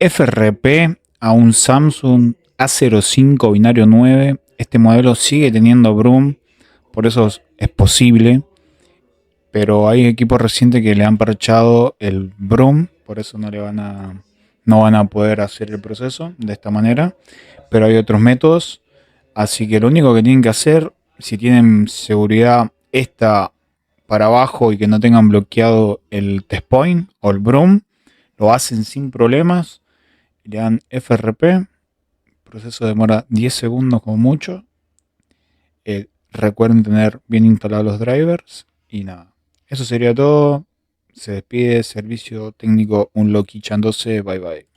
FRP a un Samsung A05 binario 9. Este modelo sigue teniendo Broom, por eso es posible. Pero hay equipos recientes que le han parchado el Broom, por eso no van a poder hacer el proceso de esta manera. Pero hay otros métodos, así que lo único que tienen que hacer, si tienen seguridad esta para abajo y que no tengan bloqueado el test point o el Broom, lo hacen sin problemas. Le dan FRP, el proceso demora 10 segundos como mucho. Recuerden tener bien instalados los drivers y nada. Eso sería todo. Se despide Servicio Técnico Unlocky Chan 12. Bye bye.